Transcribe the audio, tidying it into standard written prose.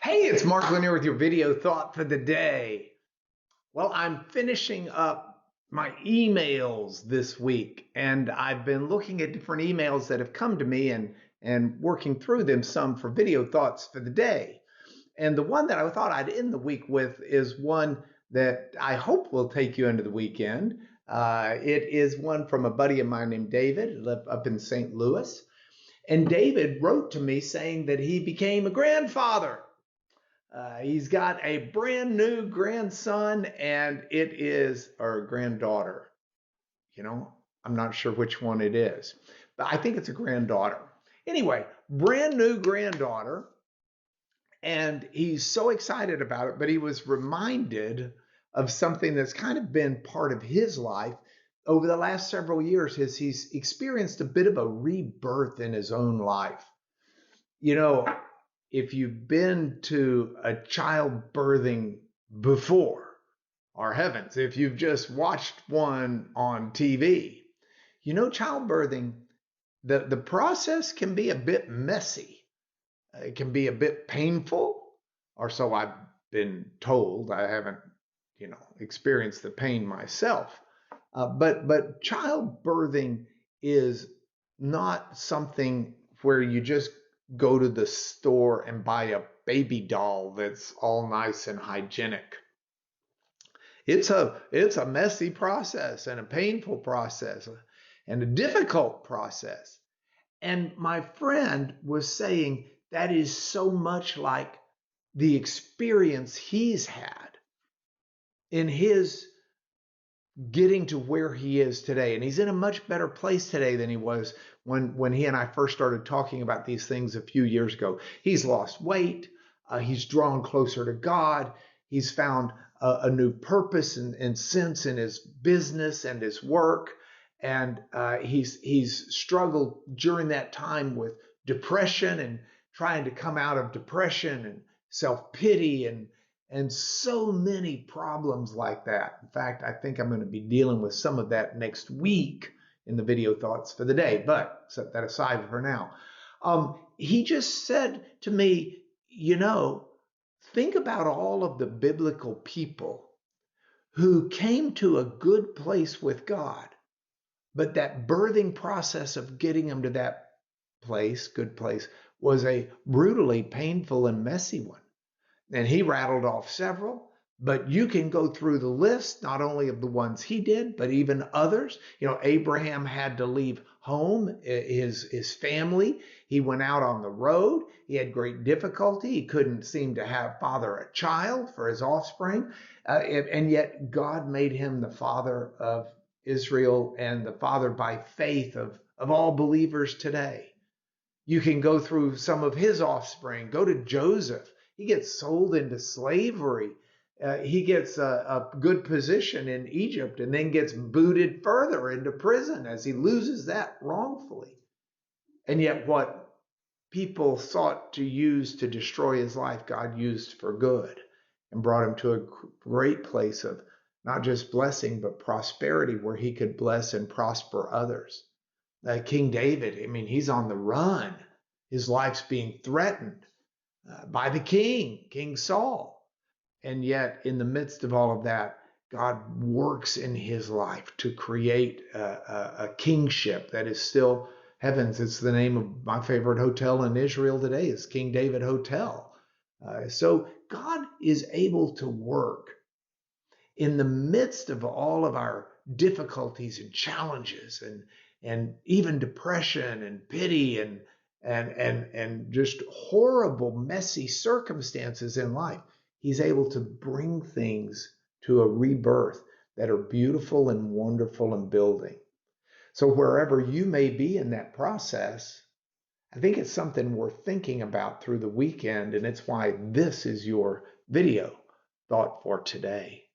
Hey, it's Mark Lanier with your video thought for the day. Well, I'm finishing up my emails this week, and I've been looking at different emails that have come to me and working through them some for video thoughts for the day. And the one that I thought I'd end the week with is one that I hope will take you into the weekend. It is one from a buddy of mine named David, who lived up in St. Louis. And David wrote to me saying that he became a grandfather. He's got a brand new grandson, and it is, or granddaughter. You know, I'm not sure which one it is, but I think it's a granddaughter. Anyway, brand new granddaughter, and he's so excited about it, but he was reminded of something that's kind of been part of his life over the last several years. He's experienced a bit of a rebirth in his own life. You know, if you've been to a childbirthing before, or heavens, if you've just watched one on TV, you know, childbirthing, the process can be a bit messy. It can be a bit painful, or so I've been told. I haven't, experienced the pain myself. But childbirthing is not something where you just go to the store and buy a baby doll that's all nice and hygienic. It's a messy process and a painful process and a difficult process. And my friend was saying that is so much like the experience he's had in his getting to where he is today. And he's in a much better place today than he was when he and I first started talking about these things a few years ago. He's lost weight. He's drawn closer to God. He's found a new purpose and sense in his business and his work. And he's struggled during that time with depression and trying to come out of depression and self-pity and so many problems like that. In fact, I think I'm going to be dealing with some of that next week in the video thoughts for the day, but set that aside for now. He just said to me, think about all of the biblical people who came to a good place with God, but that birthing process of getting them to that place, good place, was a brutally painful and messy one. And he rattled off several, but you can go through the list, not only of the ones he did, but even others. Abraham had to leave home, his family. He went out on the road. He had great difficulty. He couldn't seem to father a child for his offspring. And yet God made him the father of Israel and the father by faith of all believers today. You can go through some of his offspring. Go to Joseph. He gets sold into slavery. He gets a good position in Egypt and then gets booted further into prison as he loses that wrongfully. And yet what people sought to use to destroy his life, God used for good and brought him to a great place of not just blessing, but prosperity where he could bless and prosper others. King David, he's on the run. His life's being threatened by the King Saul. And yet, in the midst of all of that, God works in his life to create a kingship that is still heavens. It's the name of my favorite hotel in Israel today is King David Hotel. So God is able to work in the midst of all of our difficulties and challenges and even depression and pity and just horrible, messy circumstances in life. He's able to bring things to a rebirth that are beautiful and wonderful and building. So wherever you may be in that process, I think it's something worth thinking about through the weekend, and it's why this is your video thought for today.